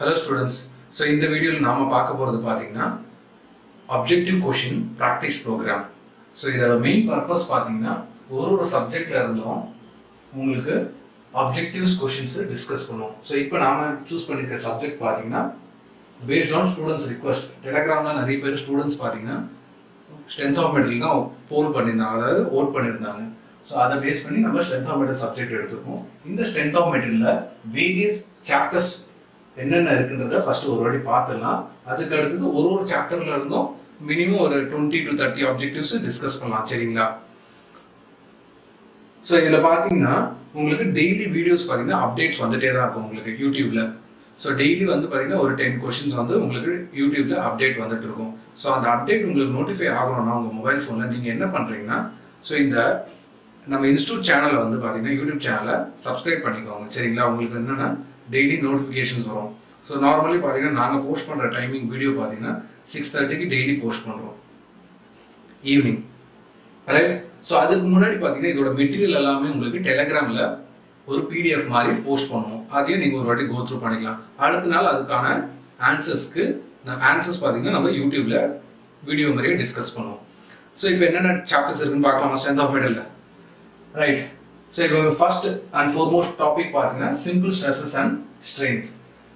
Hello students. So in the video நாம பார்க்க போறது பாத்தீங்கன்னா objective question practice program. So இதோட மெயின் பர்பஸ் பாத்தீங்கன்னா ஒரு சப்ஜெக்ட்ல இருந்தோம் உங்களுக்கு objectives questions டிஸ்கஸ் பண்ணுவோம். So இப்போ நாம சூஸ் பண்ணிருக்க சப்ஜெக்ட் பாத்தீங்கன்னா based on students request. டெலகிராம்ல நிறைய பேர் ஸ்டூடண்ட்ஸ் பாத்தீங்கன்னா ஸ்ட்ரென்த் ஆஃப் மெட்டீரியல் தான் போல் பண்ணியிருந்தாங்க, அதாவது ஓட் பண்ணியிருந்தாங்க. ஸோ அதை பேஸ் பண்ணி நம்ம ஸ்ட்ரென்த் ஆஃப் மெட்டீரியல் சப்ஜெக்ட் எடுத்துருக்கோம். இந்த ஸ்ட்ரென்த் ஆஃப் மெட்டீரியலில் வேரியஸ் சாப்டர்ஸ் என்னென்ன இருக்குன்றத ஃபர்ஸ்ட் ஒரு வாட்டி பார்த்துடலாம். அதுக்கு அடுத்தது ஒரு சாப்டர்ல இருந்தும் மினிமம் ஒரு 20 to 30 ஆப்ஜெக்டிவ்ஸ் டிஸ்கஸ் பண்ணலாம். சரிங்களா? ஸோ இதில் பார்த்தீங்கன்னா உங்களுக்கு டெய்லி வீடியோஸ் பார்த்தீங்கன்னா அப்டேட்ஸ் வந்துட்டே தான் இருக்கும் உங்களுக்கு யூடியூப்ல. ஸோ டெய்லி வந்து பார்த்தீங்கன்னா ஒரு 10 கொஸ்டின்ஸ் வந்து உங்களுக்கு யூடியூப்ல அப்டேட் வந்துட்டு இருக்கும். ஸோ அந்த அப்டேட் உங்களுக்கு நோட்டிஃபை ஆகணும்னா உங்கள் மொபைல் ஃபோனில் நீங்கள் என்ன பண்ணுறீங்கன்னா, ஸோ இந்த நம்ம இன்ஸ்டியூட் சேனலை வந்து பார்த்தீங்கன்னா யூடியூப் சேனலை சப்ஸ்கிரைப் பண்ணிக்கோங்க. சரிங்களா? உங்களுக்கு என்னென்னா டெய்லி நோட்டிஃபிகேஷன்ஸ் வரும். ஸோ நார்மலி பார்த்தீங்கன்னா நாங்கள் போஸ்ட் பண்ணுற டைமிங் வீடியோ பார்த்தீங்கன்னா 6:30க்கு டெய்லி போஸ்ட் பண்ணுறோம் ஈவினிங், ரைட்? ஸோ அதுக்கு முன்னாடி பார்த்தீங்கன்னா இதோட மெட்டீரியல் எல்லாமே உங்களுக்கு டெலகிராமில் ஒரு பிடிஎஃப் மாதிரி போஸ்ட் பண்ணுவோம். அதையும் நீங்கள் ஒரு வாட்டி கோ த்ரூ பண்ணிக்கலாம். அடுத்த நாள் அதுக்கான ஆன்சர்ஸ் பார்த்தீங்கன்னா நம்ம யூடியூப்ல வீடியோ மாதிரியே டிஸ்கஸ் பண்ணுவோம். ஸோ இப்போ என்னென்ன சாப்டர்ஸ் இருக்குன்னு பார்க்கலாமா strength of material, right? So இப்போ ஃபர்ஸ்ட் அண்ட் ஃபோர்மோஸ்ட் டாபிக் பார்த்தீங்கன்னா simple stresses and strains.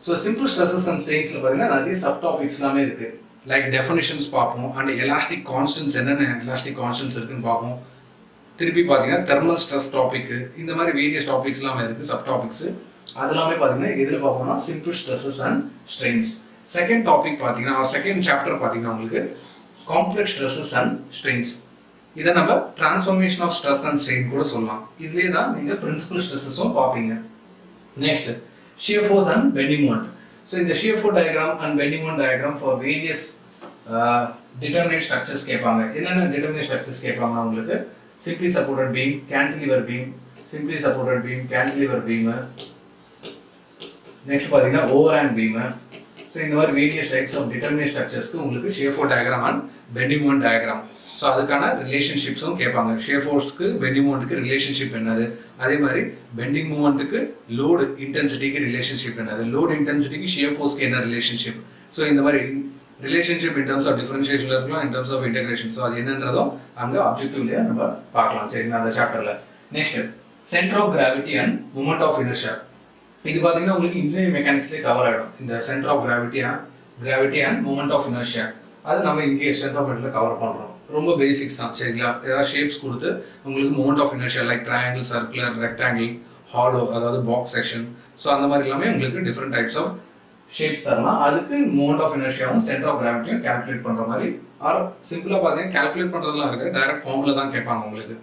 So simple stresses and ஸ்ட்ரெயின்ஸில் பார்த்தீங்கன்னா நிறைய சப் டாபிக்ஸ் எல்லாமே இருக்குது. லைக் டெஃபினிஷன்ஸ் பார்ப்போம், அண்ட் எலாஸ்டிக் கான்ஸ்டன்ட்ஸ் என்னென்ன எலாஸ்டிக் கான்ஸ்டன்ட்ஸ் இருக்குன்னு பார்ப்போம். திருப்பி பார்த்தீங்கன்னா தெர்மல் ஸ்ட்ரெஸ் டாபிக், இந்த மாதிரி வேரியஸ் டாபிக்ஸ் எல்லாமே இருக்குது சப் டாபிக்ஸ். அது எல்லாமே பார்த்தீங்கன்னா எதில் பார்ப்போம்னா simple stresses and strains. Second topic பார்த்தீங்கன்னா செகண்ட் சாப்டர் பார்த்தீங்கன்னா உங்களுக்கு காம்ப்ளெக்ஸ் ஸ்ட்ரெஸஸ் அண்ட் ஸ்ட்ரெயின்ஸ். இதை நம்ம transformation of stress and strain கூட சொல்லலாம். இதுலேயே தான் நீங்கள் பிரின்சிபல் ஸ்ட்ரெஸஸும் பார்ப்பீங்க. Next shear force and bending moment. So இந்த shear force diagram and bending moment diagram for various determinate structures கேட்பாங்க. என்னென்ன டிட்டர்மினேட் ஸ்ட்ரக்சர்ஸ் கேட்பாங்கன்னா உங்களுக்கு simply supported beam, cantilever beam, simply supported beam, cantilever beam, next பார்த்தீங்கன்னா over hand beam. So இந்த மாதிரி various types of determinate ஸ்ட்ரக்சர்ஸ்க்கு உங்களுக்கு shear force diagram and bending moment diagram. So அதுக்கான ரிலேஷன்ஷிப்ஸும் கேட்பாங்க. ஷியர் ஃபோர்ஸ்க்கு பெண்டிங் மூமெண்ட்டுக்கு ரிலேஷன்ஷிப் என்னது, அதே மாதிரி பெண்டிங் மூமெண்ட்டுக்கு லோடு இன்டென்சிட்டிக்கு ரிலேஷன்ஷிப் என்னது, லோடு இன்டென்சிட்டிக்கு ஷியர் ஃபோர்ஸ்க்கு என்ன ரிலேஷன்ஷிப். ஸோ இந்த மாதிரி ரிலேஷன்ஷிப் இன் டர்ம்ஸ் ஆஃப் டிஃபரன்ஷியேஷன்ல இருக்கலாம், in terms of integration. So அது என்னன்றதும் அங்கே ஆப்ஜெக்டிவ்லேயே நம்ம பார்க்கலாம். சரிங்களா? அந்த சாப்டர்ல next centre of gravity and moment of inertia. இது பார்த்தீங்கன்னா உங்களுக்கு இன்ஜினியரிங் மெக்கானிக்ஸ்லேயே கவர் ஆகிடும். இந்த centre of gravity and moment of inertia அது நம்ம இங்கே ஸ்ட்ரென்த் ஆஃப் மெட்டீரியல்ல கவர் பண்ணுறோம். ரொம்ப பேசிக்ஸ் தான். சரிங்களா? ஏதாவது ஷேப்ஸ் கொடுத்து உங்களுக்கு moment of inertia like triangle, circular, rectangle, hollow, அதாவது பாக்ஸ் செக்ஷன். ஸோ அந்த மாதிரி எல்லாமே உங்களுக்கு டிஃப்ரெண்ட் டைப்ஸ் ஆஃப் ஷேப்ஸ் தரலாம். அதுக்கு மூமெண்ட் ஆஃப் இனர்ஷியாவும் சென்டர் ஆஃப் கிராவிட்டியும் கால்குலேட் பண்ணுற மாதிரி, ஆர் சிம்பிளாக பார்த்தீங்கன்னா கால்குலேட் பண்ணுறதுலாம் இருக்குது, டைரக்ட் ஃபார்முலா தான் கேட்பாங்க உங்களுக்கு.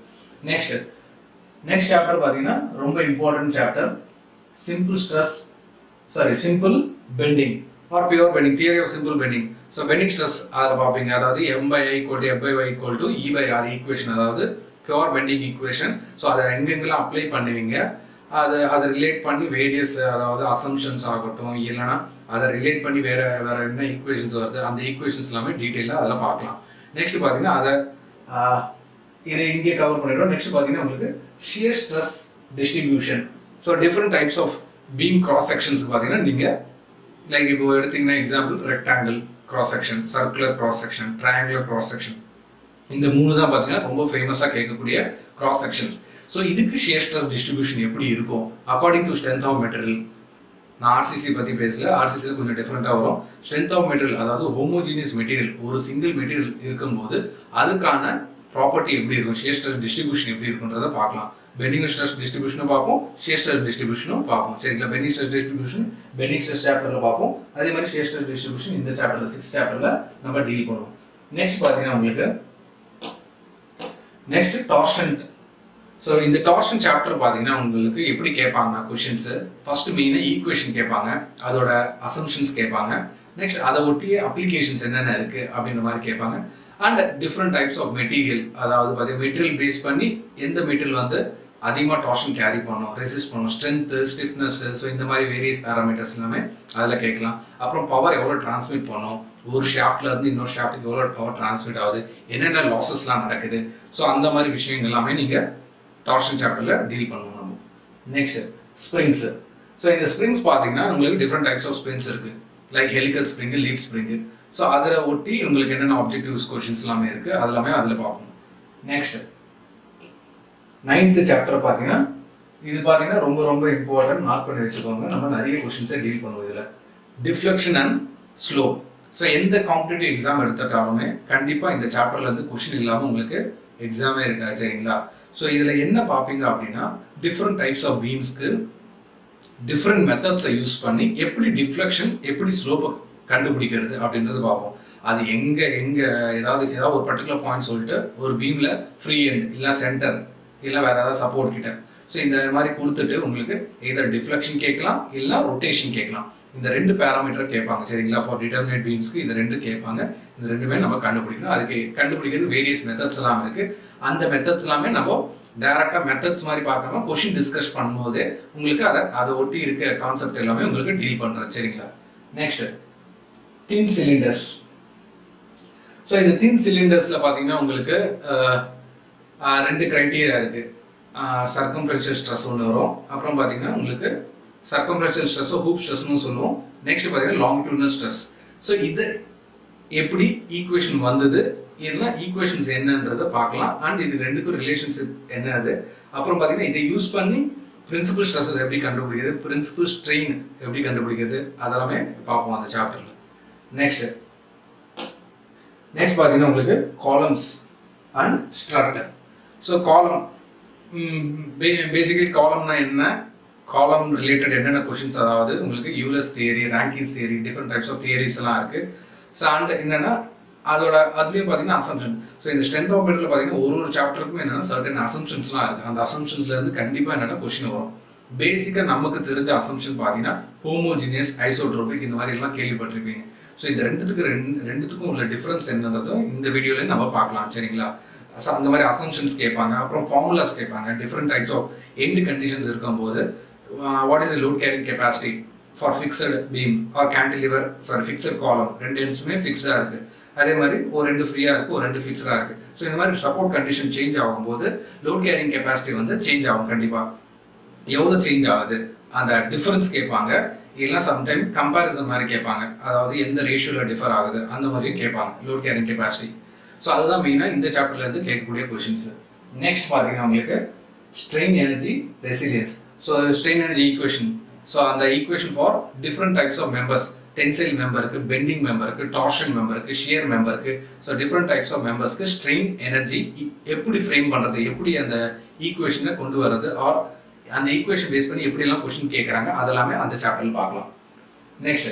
நெக்ஸ்ட் சாப்டர் பார்த்தீங்கன்னா ரொம்ப important chapter, simple bending or pure bending, theory of simple bending. So bending stress அதில் பார்ப்பீங்க, அதாவது m/i = f/y = e/r ஈக்குவேஷன், அதாவது பியூர் பெண்டிங் ஈக்குவேஷன். ஸோ அதை எங்கெங்கெல்லாம் அப்ளை பண்ணுவீங்க, அதை ரிலேட் பண்ணி வேரியஸ், அதாவது அசம்ஷன்ஸ் ஆகட்டும், இல்லைனா அதை ரிலேட் பண்ணி வேற என்ன ஈக்குவேஷன்ஸ் வருது, அந்த ஈக்குவேஷன்ஸ் எல்லாமே டீட்டெயிலாக அதெல்லாம் பார்க்கலாம். நெக்ஸ்ட் பார்த்தீங்கன்னா இதை இங்கே கவர் பண்ணிடுறோம். நெக்ஸ்ட் பார்த்தீங்கன்னா உங்களுக்கு shear stress distribution. So different types of beam cross sections பார்த்தீங்கன்னா நீங்கள் லைக் இப்போ எடுத்தீங்கன்னா example rectangle cross section, circular cross section, triangular cross section, இந்த மூணு தான் பார்த்தீங்கன்னா ரொம்ப ஃபேமஸாக கேட்கக்கூடிய கிராஸ் செக்ஷன்ஸ். ஸோ இதுக்கு ஷியர் ஸ்ட்ரெஸ் டிஸ்ட்ரிபியூஷன் எப்படி இருக்கும் according to strength of material. நான் ஆர்சிசி பற்றி பேசல, ஆர்சிசியில் கொஞ்சம் டிஃப்ரெண்ட்டாக வரும். ஸ்ட்ரென்த் ஆஃப் மெட்டீரியல், அதாவது ஹோமோஜீனியஸ் மெட்டீரியல், ஒரு சிங்கிள் மெட்டீரியல் இருக்கும்போது அதுக்கான ப்ராப்பர்ட்டி எப்படி இருக்கும், ஷியர் ஸ்ட்ரெஸ் டிஸ்ட்ரிபியூஷன் எப்படி இருக்குன்றதை பார்க்கலாம். பெண்டிங் ஸ்ட்ரெஸ் டிஸ்ட்ரிபியூஷனும் பார்ப்போம், ஷியர் ஸ்ட்ரெஸ் டிஸ்ட்ரிபியூஷனும் பார்ப்போம். சரிங்களா? Bending stress distribution bending stress சாப்டர்ல பார்ப்போம். அதே மாதிரி ஷியர் ஸ்ட்ரெஸ் டிஸ்ட்ரிபியூஷன் இந்த சாப்டர்ல 6th சாப்டர்ல நம்ம டீல் பண்ணுவோம். நெக்ஸ்ட் பார்த்தீங்கன்னா உங்களுக்கு நெக்ஸ்ட் டார்ஷன். ஸோ இந்த டார்ஷன் சாப்டர் பார்த்தீங்கன்னா உங்களுக்கு எப்படி கேட்பாங்கன்னா கொஷின்ஸ் ஃபர்ஸ்ட் மெயினாக ஈக்குவேஷன் கேட்பாங்க, அதோட அசம்ஷன்ஸ் கேட்பாங்க. நெக்ஸ்ட் அதை ஒட்டிய அப்ளிகேஷன்ஸ் என்னென்ன இருக்குது அப்படின்ற மாதிரி கேட்பாங்க. And different types of material, அதாவது பார்த்தீங்கன்னா மெட்டீரியல் பேஸ் பண்ணி எந்த மெட்டீரியல் வந்து அதிகமாக டார்ஷன் கேரி பண்ணும், ரெசிஸ்ட் பண்ணும், ஸ்ட்ரென்த்து, ஸ்டிஃப்னஸ். ஸோ இந்த மாதிரி வேரியஸ் பேராமீட்டர்ஸ் எல்லாமே அதில் கேட்கலாம். அப்புறம் பவர் எவ்வளோ டிரான்ஸ்மிட் பண்ணும், ஒரு ஷாஃப்ட்ல இருந்து இன்னொரு ஷாஃப்ட்டுக்கு எவ்வளோ பவர் டிரான்ஸ்மிட் ஆகுது, என்னென்ன லாஸஸ்லாம் நடக்குது. ஸோ அந்த மாதிரி விஷயங்கள் எல்லாமே நீங்கள் டார்ஷன் சாப்டரில் டீல் பண்ணுவோம் நம்ம. Next springs. ஸோ இந்த ஸ்ப்ரிங்ஸ் பார்த்தீங்கன்னா உங்களுக்கு டிஃப்ரெண்ட் டைப்ஸ் ஆஃப் ஸ்ப்ரிங்ஸ் இருக்குது, like helical spring, leaf spring. So அதில் ஒட்டி உங்களுக்கு என்னென்ன ஆப்ஜெக்டிவ்ஸ் கொஷின்ஸ் எல்லாமே இருக்குது, அது எல்லாமே அதில் பார்ப்போம். நெக்ஸ்ட் 9th சாப்டர் பார்த்தீங்கன்னா இது பார்த்தீங்கன்னா ரொம்ப ரொம்ப இம்பார்ட்டன்ட், மார்க் பண்ணி வச்சுக்கோங்க. நம்ம நிறைய கொஷின்ஸை டீல் பண்ணுவோம் இதில். Deflection and slope. ஸோ எந்த காம்படிட்டிவ் எக்ஸாம் எடுத்துட்டாலுமே கண்டிப்பாக இந்த சாப்டர்லேருந்து கொஷின் இல்லாமல் உங்களுக்கு எக்ஸாமே இருக்காது, சரிங்களா? ஸோ இதில் என்ன பார்ப்பீங்க அப்படின்னா டிஃப்ரெண்ட் டைப்ஸ் ஆஃப் பீம்ஸ்க்கு டிஃப்ரெண்ட் மெத்தட்ஸை யூஸ் பண்ணி எப்படி டிஃப்ளெக்ஷன் எப்படி ஸ்லோப்பை கண்டுபிடிக்கிறது அப்படின்றது பார்ப்போம். அது எங்கே ஏதாவது ஒரு பர்டிகுலர் பாயிண்ட் சொல்லிட்டு ஒரு பீமில் ஃப்ரீ எண்ட் இல்லை சென்டர் இல்லை வேறு ஏதாவது சப்போர்ட் கிட்ட ஸோ இந்த மாதிரி கொடுத்துட்டு உங்களுக்கு எதர் டிஃப்ளெக்ஷன் கேட்கலாம் இல்லை ரொட்டேஷன் கேட்கலாம். இந்த 2 பேராமீட்டர் கேட்பாங்க, சரிங்களா? ஃபார் டிட்டர்மினேட் பீம்ஸ்க்கு இந்த 2 கேட்பாங்க. இந்த 2மே நம்ம கண்டுபிடிக்கணும். அதுக்கு கண்டுபிடிக்கிறது வேரியஸ் மெத்தட்ஸ் எல்லாம் இருக்குது. அந்த மெத்தட்ஸ் எல்லாமே நம்ம டைரக்டாக மெத்தட்ஸ் மாதிரி பார்க்காம கொஷின் டிஸ்கஸ் பண்ணும்போது உங்களுக்கு அதை ஒட்டி இருக்க கான்செப்ட் எல்லாமே உங்களுக்கு டீல் பண்ணுறேன், சரிங்களா? நெக்ஸ்ட் தின் சிலிண்டர்ஸ். ஸோ இந்த தின் சிலிண்டர்ஸில் பார்த்தீங்கன்னா உங்களுக்கு 2 கிரைட்டீரியா இருக்குது. சர்க்கம்ஃபரன்ஷியல் ஸ்ட்ரெஸ் ஒன்று வரும், அப்புறம் பார்த்தீங்கன்னா உங்களுக்கு சர்க்கம்ஃபரன்ஷியல் ஸ்ட்ரெஸ்ஸோ ஹூப் ஸ்ட்ரெஸ்னு சொல்லுவோம். நெக்ஸ்ட் பார்த்தீங்கன்னா லாங்கிடியூடனல் ஸ்ட்ரெஸ். ஸோ இது எப்படி ஈக்குவேஷன் வந்தது, இதெல்லாம் ஈக்குவேஷன்ஸ் என்னன்றதை பார்க்கலாம். அண்ட் இது 2க்கும் ரிலேஷன்ஷிப் என்னது, அப்புறம் பார்த்தீங்கன்னா இதை யூஸ் பண்ணி பிரின்சிபல் ஸ்ட்ரெஸ் எப்படி கண்டுபிடிக்கிறது, பிரின்சிபல் ஸ்ட்ரெயின் எப்படி கண்டுபிடிக்கிறது, அதெல்லாமே பார்ப்போம் அந்த சாப்டரில். நெக்ஸ்ட் பார்த்தீங்கன்னா உங்களுக்கு columns and structure. So column basically காலம்னா என்ன, காலம் ரிலேட்டட் என்னென்ன கொஷின்ஸ், அதாவது உங்களுக்கு Euler's theory, Rankine's theory, different types of theories எல்லாம் இருக்குது. ஸோ அண்ட் என்னென்னா அதுலேயும் பார்த்தீங்கன்னா அசம்ஷன். ஸோ இந்த ஸ்ட்ரென்த் ஆஃப் மெட்டீரியல் பார்த்தீங்கன்னா ஒரு சப்டருக்கும் என்னென்னா சர்டன் அசம்ஷன்ஸ்லாம் இருக்குது. அந்த அசம்ஷன்ஸ்லேருந்து கண்டிப்பாக என்னென்ன கொஷின் வரும். பேசிக்காக நமக்கு தெரிஞ்ச அசம்ஷன் பார்த்தீங்கன்னா ஹோமோஜினியஸ், ஐசோட்ரோபிக், இந்த மாதிரி எல்லாம் கேள்விப்பட்டிருப்பீங்க. ஸோ இந்த ரெண்டுத்துக்கும் உள்ள டிஃப்ரென்ஸ் என்னன்றதும் இந்த வீடியோவில் நம்ம பார்க்கலாம், சரிங்களா? ஸோ அந்த மாதிரி அசம்ஷன்ஸ் கேட்பாங்க, அப்புறம் ஃபார்முலாஸ் கேட்பாங்க. Different types of end conditions இருக்கும்போது what is load carrying capacity for fixed beam or cantilever, fixed column, 2 எண்ட்ஸுமே ஃபிக்ஸ்டாக இருக்குது. அதே மாதிரி ஒரு 2 ஃப்ரீயாக இருக்குது, ஒரு 2 ஃபிக்ஸ்டாக இருக்குது. ஸோ இந்த மாதிரி சப்போர்ட் கண்டிஷன் சேஞ்ச் ஆகும்போது லோட் கேரிங் கெப்பாசிட்டி வந்து சேஞ்ச் ஆகும். கண்டிப்பாக எவ்வளோ சேஞ்ச் ஆகுது அந்த டிஃபரன்ஸ் கேட்பாங்க. இல்லைனா சம்டைம் கம்பேரிசன் மாதிரி கேட்பாங்க, அதாவது எந்த ரேஷியோவில் டிஃபர் ஆகுது அந்த மாதிரியும் கேட்பாங்க லோட் கேரிங் கெப்பாசிட்டி. ஸோ அதுதான் மெயினாக இந்த சாப்டர்லேருந்து கேட்கக்கூடிய கொஷின்ஸ். நெக்ஸ்ட் பார்த்தீங்கன்னா உங்களுக்கு strain energy resilience. So strain energy equation. So அந்த equation for different types of members, tensile மெம்பருக்கு, பெண்டிங் மெம்பருக்கு, டார்ஷன் மெம்பருக்கு, ஷியர் மெம்பருக்கு. ஸோ டிஃப்ரெண்ட் டைப்ஸ் ஆஃப் மெம்பர்ஸ்க்கு ஸ்ட்ரெயின் எனர்ஜி எப்படி ஃப்ரேம் பண்ணுறது, எப்படி அந்த ஈக்குவேஷனை கொண்டு வர்றது, ஆர் அந்த ஈக்குவேஷன் பேஸ் பண்ணி எப்படிலாம் கொஸ்டின் கேட்குறாங்க, அதெல்லாமே அந்த சாப்டரில் பார்க்கலாம். Next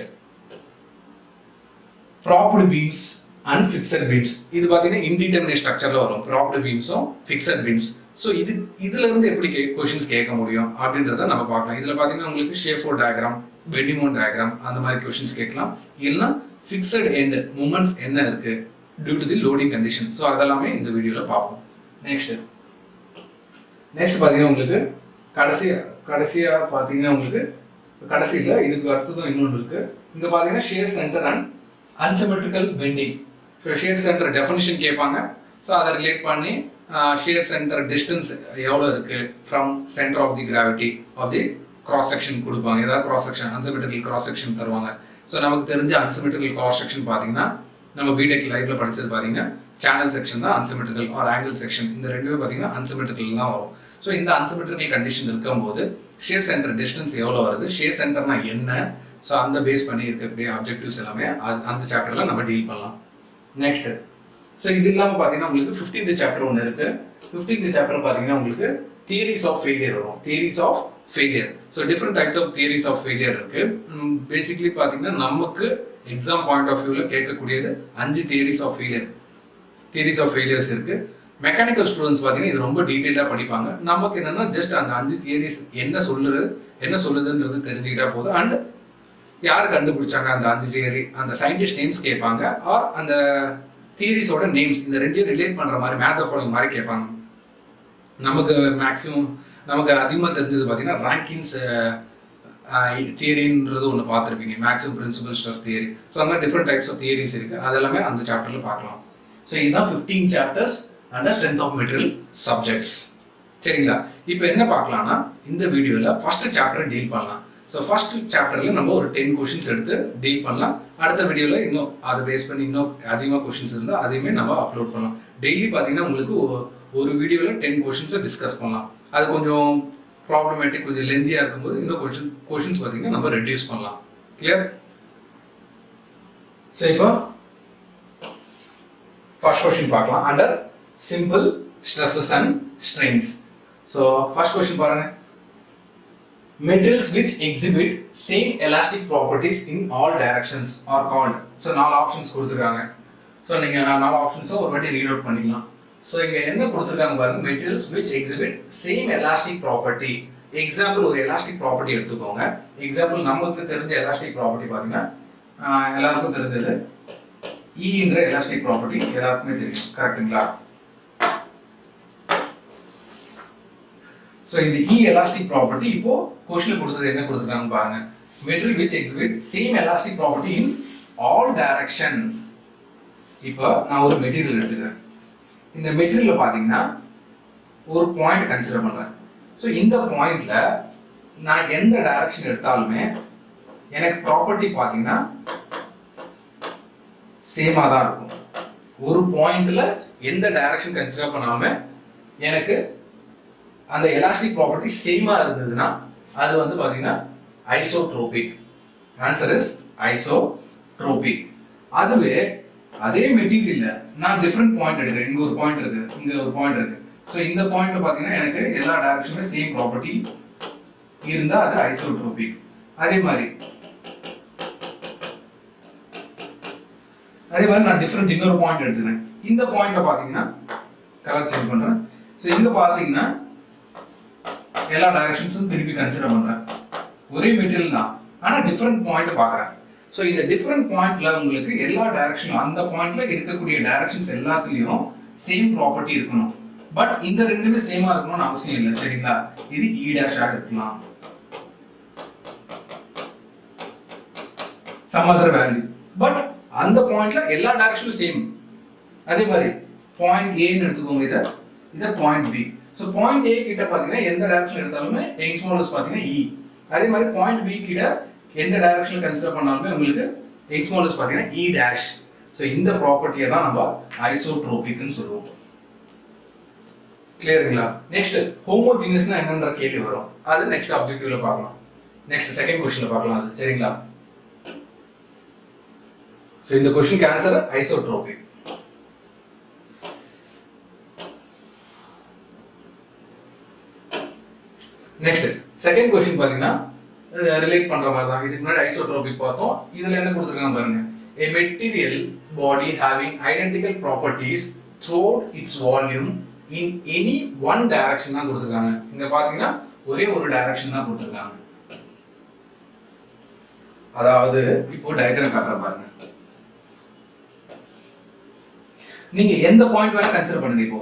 ப்ராப்டு beams and fixed beams. இது பார்த்தீங்கன்னா இன்டிடெர்மினேட் ஸ்ட்ரக்சரில் வரும் ப்ராப்டு பீம்ஸும் ஃபிக்ஸட் பீம்ஸ். ஸோ இதுல இருந்து எப்படி கொஸ்டின்ஸ் கேட்க முடியும் அப்படின்றத நம்ம பார்க்கலாம். இதில் பார்த்தீங்கன்னா உங்களுக்கு ஷேஃபோர் டயக்ராம், பெண்டிமோன் டயக்ராம், அந்த மாதிரி கொஸ்டின்ஸ் கேட்கலாம். இல்லைன்னா ஃபிக்ஸட் எண்ட் மூமெண்ட்ஸ் என்ன இருக்கு due to the loading condition. So அதெல்லாமே இந்த வீடியோவில் பார்ப்போம். நெக்ஸ்ட் பார்த்தீங்கன்னா உங்களுக்கு கடைசியா பார்த்தீங்கன்னா உங்களுக்கு கடைசியில் இதுக்கு அடுத்ததும் இன்னொன்று இருக்கு. இங்கே பார்த்தீங்கன்னா shear centre and unsymmetrical bending. So shear centre definition கேட்பாங்க. ஸோ அதை ரிலேட் பண்ணி ஷேர் சென்டர் டிஸ்டன்ஸ் எவ்வளோ இருக்கு from centre of the gravity of the cross section கொடுப்பாங்க. ஏதாவது cross section unsymmetrical cross section தருவாங்க. ஸோ நமக்கு தெரிஞ்ச அன்சிமெட்ரிக்கல் கிராஸ் செக்ஷன் பார்த்தீங்கன்னா நம்ம பிடெக் லைஃப்ல படிச்சது பார்த்தீங்கன்னா சேனல் செக்ஷன் தான் அன்சிமெட்ரிக்கல் ஆர் ஆங்கிள் செக்ஷன். இந்த ரெண்டுமே பார்த்தீங்கன்னா அன்சிமெட்ரிக்கல் தான் வரும். ஸோ இந்த அன்சிமெட்ரிக்கல் கண்டிஷன் இருக்கும்போது ஷேர் சென்டர் டிஸ்டன்ஸ் எவ்வளோ வருது, ஷேர் சென்டர்னா என்ன, ஸோ அந்த பேஸ் பண்ணி இருக்கக்கூடிய ஆப்ஜெக்டிவ்ஸ் எல்லாமே அந்த சாப்டர்ல நம்ம டீல் பண்ணலாம். நெக்ஸ்ட் ஸோ இது இல்லாமல் பார்த்தீங்கன்னா உங்களுக்கு 15th சாப்டர் ஒன்று இருக்கு. 15th சாப்டர் பார்த்தீங்கன்னா உங்களுக்கு தியரிஸ் ஆஃப் ஃபெயிலியர் வரும். Theories of failure. So different types of theories of failure இருக்கு. பேசிக்கலி பார்த்தீங்கன்னா நமக்கு எக்ஸாம் பாயிண்ட் ஆஃப் வியூவில் கேட்கக்கூடியது 5 தியரிஸ் ஆஃப் ஃபெயிலியர்ஸ் இருக்கு. மெக்கானிக்கல் ஸ்டூடெண்ட்ஸ் பார்த்தீங்கன்னா இது ரொம்ப டீட்டெயிலாக படிப்பாங்க. நமக்கு என்னன்னா ஜஸ்ட் அந்த 5 தியரிஸ் என்ன சொல்லுதுன்றது தெரிஞ்சுக்கிட்டா போதும். அண்ட் யார் கண்டுபிடிச்சாங்க அந்த 5 தியரி, அந்த சயின்டிஸ்ட் நேம்ஸ் கேட்பாங்க. ஆர் அந்த தியரிஸோட நேம்ஸ், இந்த ரெண்டையும் ரிலேட் பண்ணுற மாதிரி மேத் ஃபாலோயிங் மாதிரி கேட்பாங்க. நமக்கு அதிகமாக தெரிஞ்சது பார்த்தீங்கன்னா ரேங்கின்ஸ் தியரின்றது ஒன்று பார்த்துருப்பீங்க, maximum principal stress theory. So அந்த மாதிரி டிஃப்ரெண்ட் டைப்ஸ் ஆஃப் தியரிஸ் இருக்குது. அதெல்லாமே அந்த சாப்டரில் பார்க்கலாம். ஸோ இதுதான் 15 chapters under strength of material subjects. சரிங்களா? இப்போ என்ன பார்க்கலாம்னா இந்த வீடியோவில் ஃபர்ஸ்ட் சாப்டர் டீல் பண்ணலாம். ஸோ ஃபர்ஸ்ட் சாப்டரில் நம்ம ஒரு 10 கொஷின்ஸ் எடுத்து டீல் பண்ணலாம். அடுத்த வீடியோவில் இன்னும் அதை பேஸ் பண்ணி இன்னும் அதிகமாக கொஷின்ஸ் இருந்தால் அதையுமே நம்ம அப்லோட் பண்ணலாம். டெய்லி பார்த்தீங்கன்னா உங்களுக்கு ஒரு வீடியோவில் 10 கொஷின்ஸை டிஸ்கஸ் பண்ணலாம். அது கொஞ்சம் ப்ராப்ளமேட்டிக், கொஞ்சம் லெந்தியாக இருக்கும்போது இன்னும் கொஷின்ஸ் பார்த்தீங்கன்னா நம்ம ரெடியூஸ் பண்ணலாம். கிளியர்? ஸோ இப்போ ஃபர்ஸ்ட் கொஸ்டின் பார்க்கலாம். Under simple stresses and strains. So first question பாருங்க. Materials which exhibit same elastic properties in all directions are called. So 4 options கொடுத்துருக்காங்க. ஸோ நீங்கள் 4 ஆப்ஷன்ஸும் ஒரு வாட்டி ரீட் அவுட் பண்ணிக்கலாம். ஸோ இங்கே என்ன கொடுத்துருக்காங்க பாருங்க. Materials which exhibit same elastic property. Example ஒரு எலாஸ்டிக் ப்ராப்பர்ட்டி எடுத்துக்கோங்க. எக்ஸாம்பிள் நமக்கு தெரிஞ்ச எலாஸ்டிக் ப்ராப்பர்ட்டி பார்த்தீங்கன்னா எல்லாருக்கும் தெரிஞ்சது ஈங்கிற எலாஸ்டிக் ப்ராப்பர்ட்டி எல்லாருக்குமே தெரியும். கரெக்டுங்களா? ஸோ இந்த இ எலாஸ்டிக் ப்ராப்பர்ட்டி இப்போ கொஸ்டின் கொடுத்தது என்ன கொடுத்துருக்காங்க பாருங்க. Material which exhibit same elastic property in all direction. இப்போ நான் ஒரு மெட்டீரியல் எடுத்துக்கிறேன். இந்த மெட்டீரியல்ல பாத்தீங்கன்னா ஒரு பாயிண்ட் கன்சிடர் பண்றேன். ஸோ இந்த பாயிண்ட்ல நான் எந்த டைரக்ஷன் எடுத்தாலுமே எனக்கு ப்ராப்பர்ட்டி பாத்தீங்கன்னா சேமா தான் இருக்கும். ஒரு பாயிண்ட்ல எந்த டைரக்ஷன் கன்சிடர் பண்ணாம எனக்கு அந்த எலாஸ்டிக் ப்ராப்பர்ட்டி சேமா இருந்ததுன்னா அது வந்து பாத்தீங்கன்னா ஐசோட்ரோபிக். Answer is isotropic. அதுவே அதே மெட்டீரியல்ல நான் டிஃபரெண்ட் பாயிண்ட் எடுக்கிறேன். இங்க ஒரு பாயிண்ட் இருக்கு, இங்க ஒரு பாயிண்ட் இருக்கு. ஸோ இந்த பாயிண்ட்ல பாத்தீங்கன்னா எனக்கு எல்லா டைரக்ஷனுமே சேம் ப்ராப்பர்ட்டி இருந்தா அது ஐசோட்ரோபிக். அதே மாதிரி நான் டிஃபரெண்ட் இன்னொரு பாயிண்ட் எடுத்துக்கிறேன். இந்த பாயிண்ட்ல பாத்தீங்கன்னா கலர் சேஞ்ச் பண்றேன். ஸோ இங்க பாத்தீங்கன்னா எல்லா டைரக்ஷன்ஸும் திருப்பி கன்சிடர் பண்றேன். ஒரே மெட்டீரியல் தான், ஆனா டிஃபரெண்ட் பாயிண்ட் பாக்குறேன். ஸோ இந்த டிஃபரெண்ட் பாயிண்ட்ல உங்களுக்கு எல்லா டைரக்ஷனும் அந்த பாயிண்ட்ல இருக்கக்கூடிய டைரக்ஷன்ஸ் எல்லாத்துலயும் சேம் ப்ராப்பர்ட்டி இருக்கணும். பட் இந்த ரெண்டுமே சேமா இருக்கணும்னு அவசியம் இல்லை. சரிங்களா? இது இ டேஷ் ஆக இருக்கலாம், சம் அதர் வேல்யூ. பட் அந்த பாயிண்ட்ல எல்லா டைரக்ஷனும் சேம். அதே மாதிரி பாயிண்ட் ஏன்னு எடுத்துக்கோங்க. இத point B. So point A கிட்ட பாத்தீங்கன்னா எந்த டைரக்ஷன் எடுத்தாலுமே யங்ஸ் மாடுலஸ் பாத்தீங்கன்னா இ. அதே மாதிரி பாயிண்ட் பி கிட்ட எந்த டைரக்ஷன் கன்சிடர் பண்ணாலுமே உங்களுக்கு யங்ஸ் மாடுலஸ் பாத்தீங்கன்னா இ டேஷ். ஸோ இந்த ப்ராப்பர்ட்டியை தான் நம்ம ஐசோட்ரோபிக்னு சொல்லுவோம். கிளியருங்களா? நெக்ஸ்ட் ஹோமோஜீனியஸ்னா என்னன்ற கேள்வி வரும். அது நெக்ஸ்ட் ஆப்ஜெக்டிவ்ல பார்க்கலாம். நெக்ஸ்ட் செகண்ட் क्वेश्चनல பார்க்கலாம் அது. சரிங்களா? ஸோ இந்த क्वेश्चनக்கு answer isotropic. Next second question பாத்தீங்கன்னா ரிலேட் பண்ற மாதிரி தான். இதுக்கு முன்னாடி ஐசோட்ரோபிக் பார்த்தோம். இதுல என்ன கொடுத்திருக்காங்க பாருங்க. A material body having identical properties throughout its volume in any one direction தான் கொடுத்திருக்காங்க. இங்க பாத்தீங்கன்னா ஒரே ஒரு டைரக்ஷன் தான் கொடுத்திருக்காங்க. அதாவது இப்போ டயகிராம் காட்டுற பாருங்க. நீங்க எந்த பாயிண்ட் வேணா கன்சிடர் பண்ணுங்க. இப்போ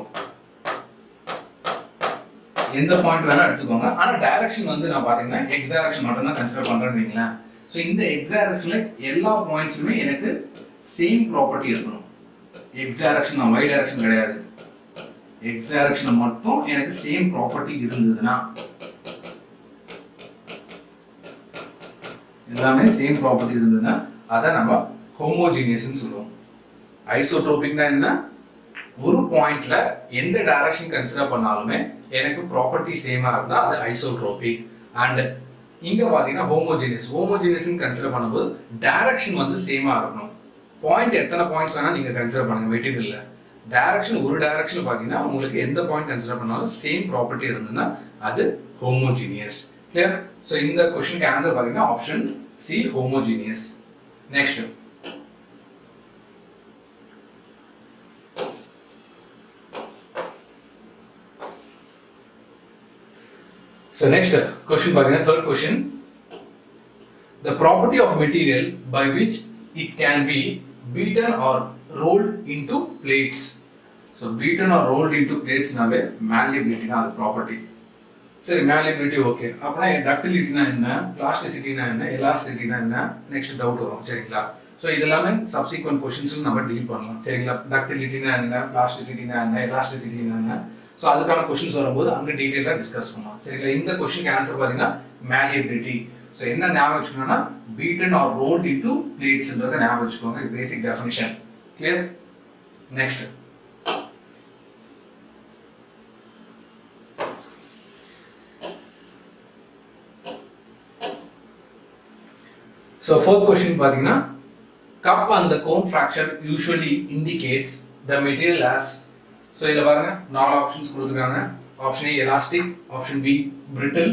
எந்த பாயிண்ட் வேணா எடுத்துக்கோங்க. ஆனா டைரக்ஷன் வந்து நான் பாத்தீங்கன்னா எக்ஸ் டைரக்ஷன் மட்டும் தான் கன்சிடர் பண்றேன்னு வைங்களேன். ஸோ இந்த எக்ஸ் டைரக்ஷன்ல எல்லா பாயிண்ட்ஸுமே எனக்கு சேம் ப்ராப்பர்ட்டி இருக்கணும். எக்ஸ் டைரக்ஷன் தான், ஒய் டைரக்ஷன் கிடையாது. எக்ஸ் டைரக்ஷன் மட்டும் எனக்கு சேம் ப்ராப்பர்ட்டி இருந்ததுன்னா, எல்லாமே சேம் ப்ராப்பர்ட்டி இருந்ததுன்னா அதை நம்ம ஹோமோஜீனியஸ்னு சொல்லுவோம். ஐசோட்ரோபிக்னா என்ன? ஒரு பாயிண்ட்ல எந்த டைரக்ஷன் கன்சிடர் பண்ணாலுமே எனக்கு ப்ராப்பர்ட்டி சேமா இருந்தா அது ஐசோட்ரோபிக். அண்ட் இங்க பாத்தீங்கன்னா ஹோமோஜீனியஸ் கன்சிடர் பண்ணும்போது டைரக்ஷன் வந்து சேமா இருக்கணும். பாயிண்ட் எத்தனை பாயிண்ட்ஸ் வேணா நீங்க கன்சிடர் பண்ணுங்க மெட்டீரியல்ல. டைரக்ஷன் ஒரு டைரக்ஷன்ல பாத்தீங்கன்னா உங்களுக்கு எந்த பாயிண்ட் கன்சிடர் பண்ணாலும் சேம் ப்ராப்பர்ட்டி இருந்ததுன்னா அது ஹோமோஜீனியஸ். கிளியர்? சோ இந்த क्वेश्चनக்கு ஆன்சர் பாத்தீங்கன்னா option C homogeneous. Next so next question பாத்தீங்கன்னா third question. The property of material by which it can be beaten or rolled into plates. So beaten or rolled into plates நாவே malleability தான் அது property. சரி, malleability okay. அப்பனா டக்டிலிட்டினா என்ன, பிளாஸ்டிசிட்டினா என்ன, எலாஸ்டிசிட்டினா என்ன, next doubt வரும். சரிங்களா? ஸோ இதெல்லாமே சப்சிக்வெண்ட் கொஸ்டின்ஸ்ல நம்ம டீல் பண்ணலாம். சரிங்களா? டக்டிலிட்டினா என்ன, பிளாஸ்டிசிட்டினா என்ன, எலாஸ்டிசிட்டினா என்ன, ஸோ அதுக்கான கொஸ்டின்ஸ் வரும்போது அங்கே டீட்டெயிலாக டிஸ்கஸ் பண்ணலாம். சரிங்களா? இந்த கொஸ்டினுக்கு ஆன்சர் பார்த்தீங்கன்னா malleability. ஸோ என்ன ஞாபகம் வச்சுக்கணும்னா beaten or rolled into plates-ன்றத ஞாபகம் வச்சுக்கோங்க. இது basic definition. Clear? Next. So fourth question பாத்தீங்கன்னா cup and the cone fracture usually indicates the material as. So இதுல பாருங்க நாலு ஆப்ஷன்ஸ் கொடுத்திருக்காங்க. Option A elastic, option B brittle,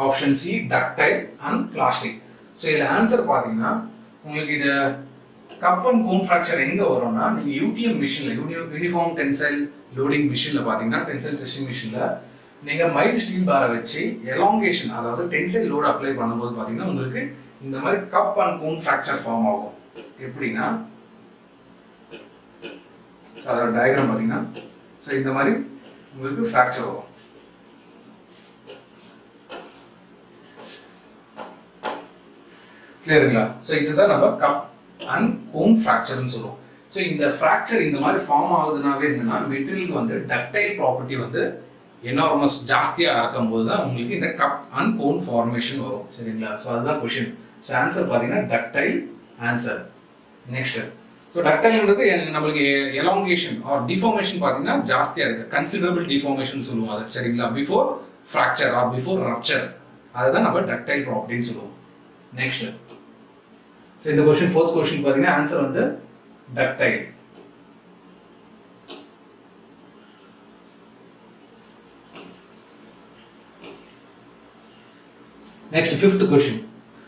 option C ductile and plastic. So இதுல answer பாத்தீங்கன்னா உங்களுக்கு இது cup and cone fracture எங்க வரும்னா நீங்க UTM மிஷின்ல யூனிஃபார்ம் டென்சைல் லோடிங் மிஷின்ல பாத்தீங்கன்னா டென்சைல் டெஸ்டிங் மிஷின்ல நீங்க மைல்ட் ஸ்டீல் பாரை வச்சு எலாங்கேஷன் அதாவது டென்சைல் லோட் அப்ளை பண்ணும்போது பாத்தீங்கன்னா உங்களுக்கு இந்த மாதிரி cup and cone fracture form ஆகும். எப்படின்னா அதோட டயக்ராம் பாத்தீங்கன்னா ஸோ இந்த மாதிரி உங்களுக்கு ஃப்ராக்சர் வரும். கிளியருங்களா? ஸோ இதுதான் நம்ம கப் அண்ட் கோன் ஃப்ராக்சர்னு சொல்லுவோம். ஸோ இந்த ஃப்ராக்சர் இந்த மாதிரி ஃபார்ம் ஆகுதுனாவே என்னன்னா மெட்டீரியலுக்கு வந்து டக்டைல் ப்ராப்பர்ட்டி வந்து எனார்மஸ் ஜாஸ்தியாக இருக்கும்போது தான் உங்களுக்கு இந்த கப் அண்ட் கோன் ஃபார்மேஷன் வரும். சரிங்களா? ஸோ அதுதான் கொஷின். ஸோ ஆன்சர் பார்த்தீங்கன்னா டக்டைல் ஆன்சர். நெக்ஸ்ட். ஸோ டக்டைல்ன்றது நம்மளுக்கு எலாங்கேஷன் ஆர் டிஃபார்மேஷன் பார்த்தீங்கன்னா ஜாஸ்தியாக இருக்கு. கன்சிடரபிள் டிஃபார்மேஷன் சொல்லுவோம் அது. சரிங்களா? Before fracture or before rupture அதுதான் நம்ம டக்டைல் ப்ராப்பர்ட்டின்னு சொல்லுவோம். நெக்ஸ்ட். ஸோ இந்த கொஸ்டின் ஃபோர்த் கொஸ்டின் பார்த்தீங்கன்னா ஆன்சர் வந்து ductile. Next fifth question.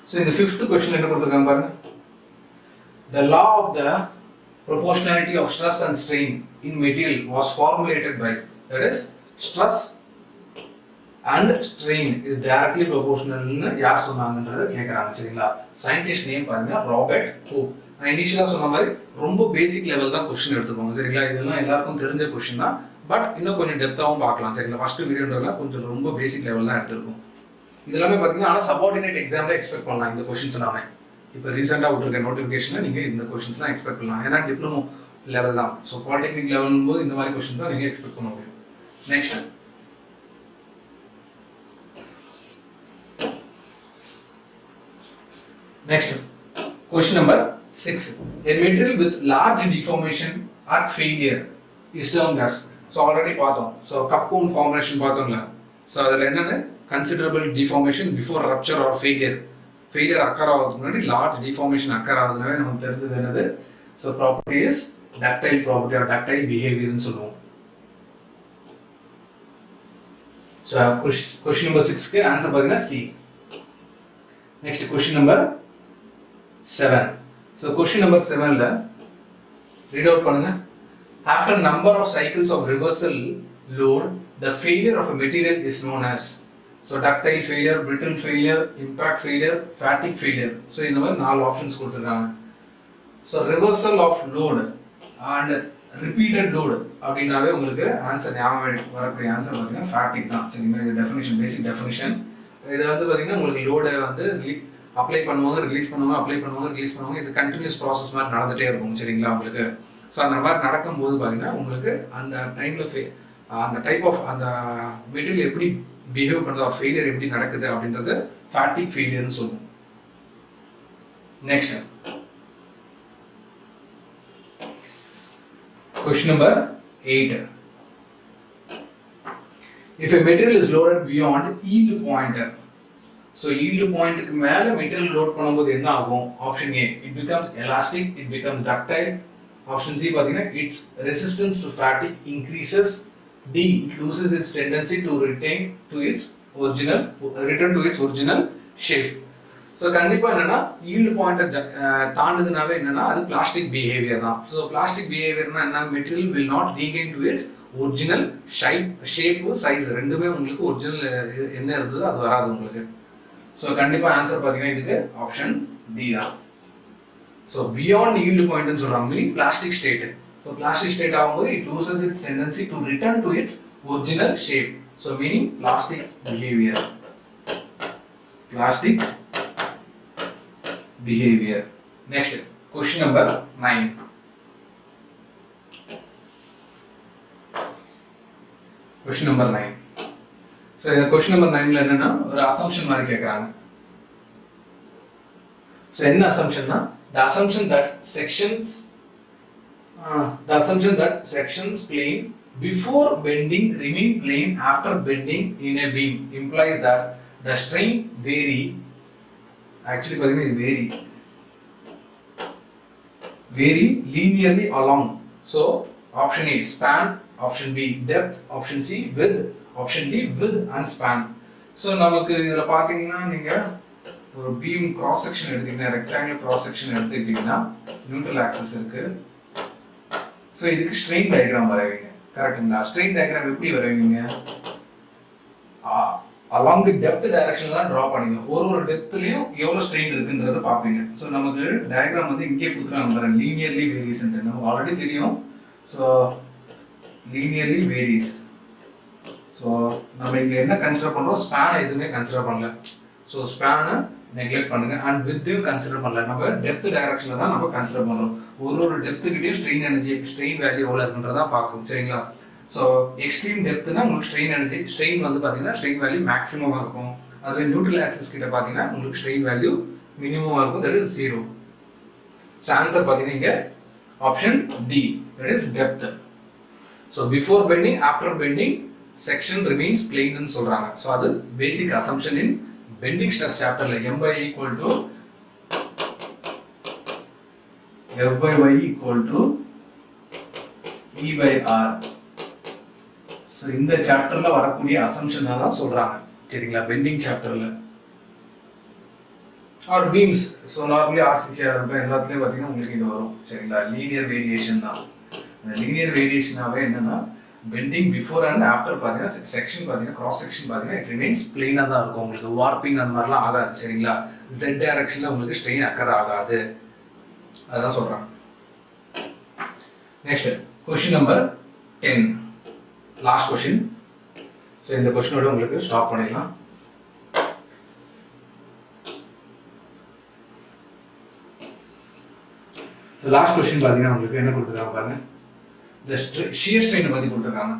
So இந்த ஃபிஃப்த் கொஸ்டின் என்ன கொடுத்துருக்காங்க பாருங்க. The law of the proportionality of stress and strain in material was formulated by, that is, stress and strain is directly proportional ன்னு யார் சொன்னாங்கன்றத கேக்குறாங்க. சரிங்களா? சயின்டிஸ்ட் நேம் பாருங்க Robert Hooke. நான் இனிஷியலா சொன்ன மாதிரி ரொம்ப பேசிக் லெவல் தான் கொஸ்டின் எடுத்துக்கோங்க. சரிங்களா? இதெல்லாம் எல்லாருக்கும் தெரிஞ்ச கொஸ்டின் தான், பட் இன்னும் கொஞ்சம் டெப்த்தாவும் பார்க்கலாம். சரிங்களா? ஃபர்ஸ்ட் வீடியோன்றதுல கொஞ்சம் ரொம்ப பேசிக் லெவல் தான் எடுத்திருக்கும். இதெல்லாமே பார்த்தீங்கன்னா ஆனால் சபார்டினேட் எக்ஸாம்ல எக்ஸ்பெக்ட் பண்ணலாம் இந்த கொஸ்டின்ஸ் எல்லாமே. இப்போ ரீசெண்டாக விட்டுருக்க நோட்டிஃபிகேஷனில் நீங்கள் இந்த கொஸ்டின்ஸ்லாம் எக்ஸ்பெக்ட் பண்ணலாம். ஏன்னா டிப்ளமோ லெவல் தான். ஸோ பாலிடெக்னிக் லெவலும் போது இந்த மாதிரி கொஸ்டின்ஸ் தான் நீங்கள் எக்ஸ்பெக்ட் பண்ண முடியும். Next. Next question number 6. A material with large deformation at failure is termed as. So already பார்த்தோம். ஸோ கப் கோன் ஃபார்மேஷன் பார்த்தோம்ல. ஸோ அதில் என்னென்ன considerable deformation before rupture or failure. Failure occur ஆகிறதுக்கு முன்னாடி லார்ஜ் டிஃபார்மேஷன் அக்கர் ஆகுதுனாவே நமக்கு தெரிஞ்சது என்னது? So property is ductile property or ductile பிஹேவியர்னு சொல்லுவோம். ஸோ கொஸ்டின் நம்பர் 6க்கு ஆன்சர் பார்த்தீங்கன்னா C. Next question number 7. So question number 7ல ரீட் அவுட் பண்ணுங்க. After number of cycles of reversal load, the failure of a material is known as. So ductile failure, brittle failure, impact failure, fatigue failure. So இந்த மாதிரி 4 options கொடுத்திருக்காங்க. So reversal of load and repeated load அப்படினாவே உங்களுக்கு answer ஞாபகம் வரக்கூடிய answer பாத்தீங்கன்னா fatigue தான். சரிங்களா? இது டெஃபினிஷன், பேசிக் டெஃபினிஷன். இது வந்து பாத்தீங்கன்னா உங்களுக்கு லோட வந்து அப்ளை பண்ணுவாங்க, ரிலீஸ் பண்ணுவாங்க, அப்ளை பண்ணுவாங்க, ரிலீஸ் பண்ணுவாங்க. இது கண்டினியூஸ் ப்ராசஸ் மாதிரி நடந்துட்டே இருக்கும். சரிங்களா? உங்களுக்கு ஸோ அந்த மாதிரி நடக்கும்போது பார்த்தீங்கன்னா உங்களுக்கு அந்த டைமில் அந்த டைப் ஆஃப் அந்த மெட்டீரியல் எப்படி பிஹேவ் பண்ணுறது, ஒரு ஃபெயிலியர் எப்படி நடக்குது அப்படின்றது ஃபேட்டிக் ஃபெயிலியர்னு சொல்லுவோம். Next question number 8. If a material is loaded beyond yield point, so yield point க்கு மேல மெட்டீரியல் லோட் பண்ணும்போது என்ன ஆகும்? Option A, it becomes elastic, it becomes ductile. Option C பாத்தீங்கன்னா its resistance to fatigue increases. D, it loses its tendency to return to its original shape. So கண்டிப்பா என்னன்னா yield point தாண்டுதுனாவே என்னன்னா அது plastic behavior தான். So plastic behaviorனா என்ன? Material will not regain to its original shape, size. ரெண்டுமே உங்களுக்கு original என்ன இருந்ததோ அது வராது உங்களுக்கு. So கண்டிப்பா ஆன்சர் பாத்தீங்கன்னா இதுக்கு ஆப்ஷன் D தான். So beyond yield point ன்னு சொல்றாங்க, meaning plastic state. So plastic state ஆகும்போது it loses its tendency to return to its original shape. So meaning plastic behavior. Plastic behavior. Next, question number 9. Question number 9. So question number 9ல என்னன்னா ஒரு assumption மாதிரி கேக்குறாங்க. So என்ன அசம்ஷன்னா the assumption that sections plane before bending remain plane after bending in a beam implies that the strain actually vary linearly along. So option A span, option B depth, option C width, option D width and span. So நமக்கு இதுல பாத்தீங்கன்னா நீங்க ஒரு beam cross section எடுத்தீங்கன்னா rectangular cross section எடுத்துக்கிட்டீங்கன்னா neutral axis இருக்கு. So இதுக்கு strain diagram வரைவீங்க. கரெக்டுங்களா? ஸ்ட்ரெயின் டயக்ராம் எப்படி வரைவீங்க? அலாங் தி டெப்த் டைரக்ஷன்ல தான் டிரா பண்ணுவீங்க. ஒரு டெப்த்லயும் எவ்வளவு ஸ்ட்ரெயின் இருக்குன்றத பாப்பீங்க. ஸோ நமக்கு டயக்ராம் வந்து இங்கே கொடுத்துருக்காங்க பாருங்க, லீனியர்லி வேரியஸ் நமக்கு ஆல்ரெடி தெரியும். So linearly various. ஸோ நம்ம இங்க என்ன கன்சிடர் பண்றோம்? ஸ்பேனை எதுவுமே கன்சிடர் பண்ணல. ஸோ ஸ்பேனை நெக்லெக்ட் பண்ணுங்க. அண்ட் வித்தையும் கன்சிடர் பண்ணல. நம்ம டெப்த் டைரக்ஷன்ல தான் நம்ம கன்சிடர் பண்றோம். ஒரு டெப்த்துக்கிட்டையும் ஸ்ட்ரெயின் எனர்ஜி, ஸ்ட்ரெயின் வேல்யூ எவ்வளோ இருக்குன்றதான் பார்க்கணும். சரிங்களா? ஸோ எக்ஸ்ட்ரீம் டெப்த்னா உங்களுக்கு ஸ்ட்ரெயின் எனர்ஜி, ஸ்ட்ரெயின் வந்து பார்த்தீங்கன்னா ஸ்ட்ரெயின் வேல்யூ மேக்ஸிமமாக இருக்கும். அதுவே நியூட்ரல் ஆக்சிஸ் கிட்ட பார்த்தீங்கன்னா உங்களுக்கு ஸ்ட்ரெயின் வேல்யூ மினிமமாக இருக்கும், தட் இஸ் 0. ஸோ ஆன்சர் பார்த்தீங்கன்னா இங்கே option D, that is depth. So before bending after bending section remains பிளெயின்னு சொல்றாங்க. ஸோ அது basic assumption in bending stress சாப்டர்ல M/Y = E/R. ஸோ இந்த சாப்டர்ல வரக்கூடிய அசம்ஷன் தான் சொல்றாங்க. சரிங்களா? பெண்டிங் சாப்டர்ல or beams. So normally RCCR எல்லாத்துலயும் பார்த்தீங்கன்னா உங்களுக்கு இது வரும். சரிங்களா? லீனியர் வேரியேஷன் தான். இந்த லீனியர் வேரியேஷனாவே என்னன்னா பெண்டிங் பிஃபோர் அண்ட் ஆஃப்டர் பார்த்தீங்கன்னா செக்ஷன் பார்த்தீங்கன்னா கிராஸ் செக்ஷன் பார்த்தீங்கன்னா இட் ரிமைன்ஸ் பிளெயினாக தான் இருக்கும். உங்களுக்கு வார்ப்பிங் அந்த மாதிரிலாம் ஆகாது. சரிங்களா? Z டைரக்ஷன்ல உங்களுக்கு ஸ்ட்ரெயின் அக்கர் ஆகாது. அதான் சொல்றாங்க. Next question number 10, last question. So இந்த கொஸ்டினோட உங்களுக்கு ஸ்டாப் பண்ணிடலாம். ஸோ லாஸ்ட் கொஸ்டின் பார்த்தீங்கன்னா உங்களுக்கு என்ன கொடுத்துருக்காங்க பாருங்க, இந்த ஷியர் ஸ்ட்ரெயின் பற்றி கொடுத்துருக்காங்க.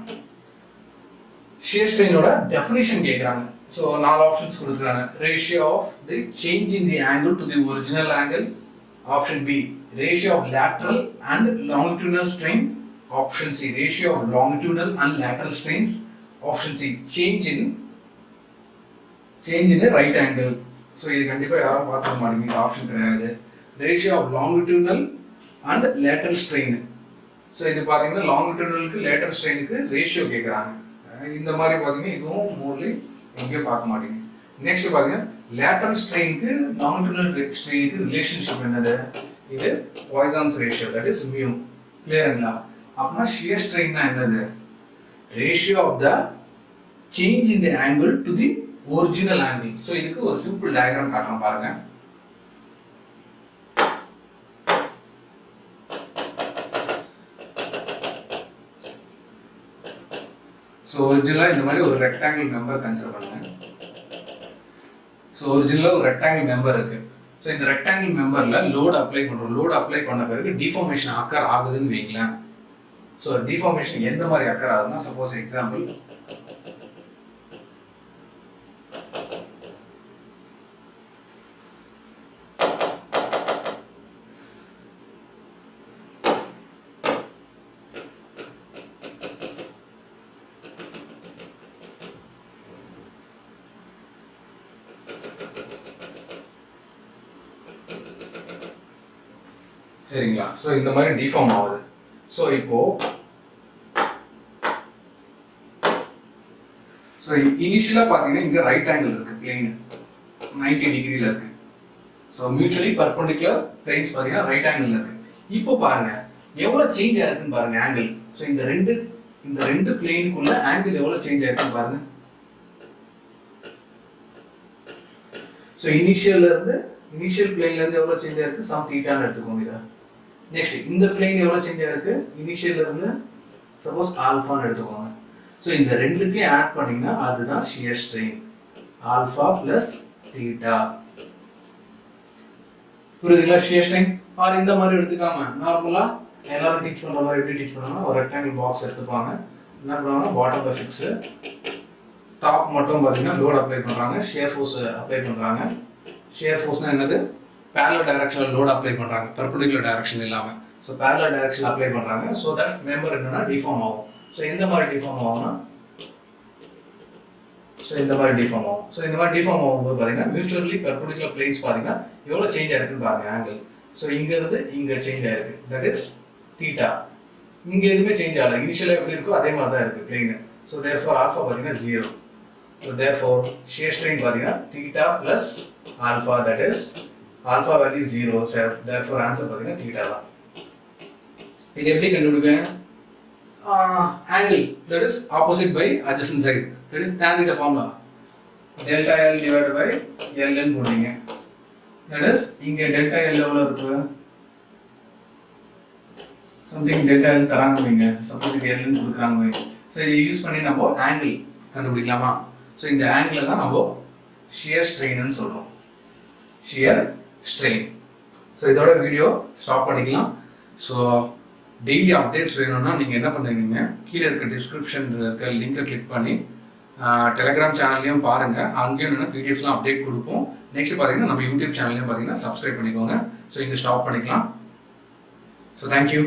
ஷியர் ஸ்ட்ரெயினோட டெஃபினிஷன் கேட்குறாங்க. ஸோ 4 ஆப்ஷன்ஸ் கொடுத்துருக்காங்க. Ratio of the change in the angle to the original angle. Option B, ratio of lateral and longitudinal strain. Option C, ratio of longitudinal and lateral strains. Option C, change in a right angle. So இது கண்டிப்பா யாரும் பார்க்க மாட்டீங்க. இந்த option கிடையாது. Ratio of longitudinal and lateral strain. So இது பார்த்தீங்கன்னா longitudinalக்கு lateral strainக்கு ratio கேட்குறாங்க. இந்த மாதிரி பார்த்தீங்கன்னா இதுவும் மோர்லி எங்கேயும் பார்க்க மாட்டீங்க. நெக்ஸ்ட் பார்த்தீங்கன்னா லேட்டரல் ஸ்ட்ரெயினுக்கு லாங்கிட்யூடினல் ஸ்ட்ரெயினுக்கு ரிலேஷன்ஷிப் என்னது? இது Poisson's ratio, that is mu. கிளியருங்களா? அப்படின்னா ஷியர் ஸ்ட்ரெயின்னா என்னது? Ratio of the change in the angle to the original angle. So இதுக்கு ஒரு சிம்பிள் டயக்ராம் காட்டுறோம் பாருங்க. ஸோ ஒரிஜினலாக இந்த மாதிரி ஒரு ரெக்டாங்கிள் மெம்பர் கன்சிடர் பண்ணுங்க. ஸோ ஒரிஜினலாக ஒரு ரெக்டாங்கிள் மெம்பர் இருக்கு. ஸோ இந்த ரெக்டாங்கிள் மெம்பர்ல லோட் அப்ளை பண்றோம். லோட் அப்ளை பண்ண பிறகு டிஃபார்மேஷன் அக்கர் ஆகுதுன்னு வைக்கலாம். ஸோ டிஃபார்மேஷன் எந்த மாதிரி அக்கர் ஆகுதுன்னா, சப்போஸ் எக்ஸாம்பிள் சரிங்களா? ஸோ இந்த மாதிரி டிஃபார்ம் ஆகுது. ஸோ இப்போ இனிஷியலாக பார்த்தீங்கன்னா இங்கே ரைட் ஆங்கிள் இருக்கு, பிளேன் 90 டிகிரியில் இருக்கு. ஸோ மியூச்சுவலி பர்பெண்டிகுலர் பிளேன்ஸ் பார்த்தீங்கன்னா ரைட் ஆங்கிள் இருக்கு. இப்போ பாருங்க எவ்வளோ சேஞ்ச் ஆயிருக்குன்னு பாருங்க ஆங்கிள். ஸோ இந்த ரெண்டு பிளேனுக்குள்ள ஆங்கிள் எவ்வளோ சேஞ்ச் ஆயிருக்குன்னு பாருங்க. ஸோ இனிஷியல் பிளேன்ல இருந்து எவ்வளோ சேஞ்ச் ஆயிருக்கு? சம் தீட்டான்னு எடுத்துக்கோங்க இதை. நெக்ஸ்ட் இந்த பிளேன் எவ்வளவு சேஞ்ச் ஆயிருக்கு? இனிஷியல்ல இருந்து சப்போஸ் ஆல்பான்னு எடுத்துக்கோங்க. ஸோ இந்த ரெண்டுத்தையும் ஆட் பண்ணீங்கன்னா அதுதான் shear strain, alpha plus theta. புரியுதுங்களா? ஷியர் ஸ்ட்ரெயின் ஆர் இந்த மாதிரி எடுத்துக்காம நார்மலா எல்லாரும் டீச் பண்ற மாதிரி எப்படி டீச் பண்ணுவாங்க, ஒரு ரெக்டாங்கிள் பாக்ஸ் எடுத்துப்பாங்க. என்ன பண்ணுவாங்க, பாட்டம் ஃபிக்ஸ், டாப் மட்டும் பார்த்தீங்கன்னா லோட் அப்ளை பண்றாங்க, ஷியர் ஃபோர்ஸ் அப்ளை பண்றாங்க. ஷியர் ஃபோர்ஸ்னா என்னது? parallel directional load apply பண்ணுறாங்க, perpendicular direction இல்லாமல். ஸோ parallel direction apply பண்ணுறாங்க. ஸோ தட் மெம்பர் என்னன்னா டிஃபார்ம் ஆகும். ஸோ எந்த மாதிரி டிஃபார்ம் ஆகும்னா, ஸோ இந்த மாதிரி டிஃபார்ம் ஆகும். ஸோ இந்த மாதிரி டிஃபார்ம் ஆகும்போது பார்த்தீங்கன்னா மியூச்சுவலி பெர்பெண்டிகுலர் பிளேன்ஸ் பார்த்தீங்கன்னா எவ்வளோ சேஞ்ச் ஆயிருக்குன்னு பாருங்க ஆங்கிள். ஸோ இங்கேருந்து இங்கே சேஞ்ச் ஆயிருக்கு, தட் இஸ் தீட்டா. இங்கே எதுவுமே சேஞ்ச் ஆகலை, இனிஷியலாக எப்படி இருக்கோ அதே மாதிரி தான் இருக்குது பிளேனு. ஸோ தேர்ஃபோர் ஆல்ஃபா பார்த்தீங்கன்னா 0. ஸோ தேர்ஃபோர் ஷியர் ஸ்ட்ரெயின் பார்த்தீங்கன்னா theta plus alpha, that is alpha value 0. Therefore answer பார்த்தீங்கன்னா தீட்டா தான். இது எப்படி கண்டுபிடிப்பேன்? Angle that is opposite by adjacent side, that is tan theta formula delta L divided by L N போடுறீங்க. That is இங்கே delta L எவ்வளோ இருக்கு, something delta L தராங்க வைங்க, சப்போஸ் இது எல்னு கொடுக்குறாங்க வைங்க. ஸோ இதை யூஸ் பண்ணி நம்ம ஆங்கிள் கண்டுபிடிக்கலாமா? ஸோ இந்த ஆங்கிள் தான் நம்ம ஷியர் ஸ்ட்ரெயின்னு சொல்கிறோம், ஷியர் ஸ்ட்ரெயின். ஸோ இதோட வீடியோ ஸ்டாப் பண்ணிக்கலாம். ஸோ டெய்லி அப்டேட்ஸ் வேணும்னா நீங்கள் என்ன பண்ணுறீங்க, கீழே இருக்க டிஸ்கிரிப்ஷன் இருக்க லிங்கை கிளிக் பண்ணி டெலிகிராம் சேனல்லையும் பாருங்கள், அங்கேயும் என்னென்னா பிடிஎஃப்லாம் அப்டேட் கொடுப்போம். நெக்ஸ்ட் பார்த்தீங்கன்னா நம்ம யூடியூப் சேனல்லையும் பார்த்தீங்கன்னா சப்ஸ்கிரைப் பண்ணிக்கோங்க. ஸோ இங்கே ஸ்டாப் பண்ணிக்கலாம். So thank you.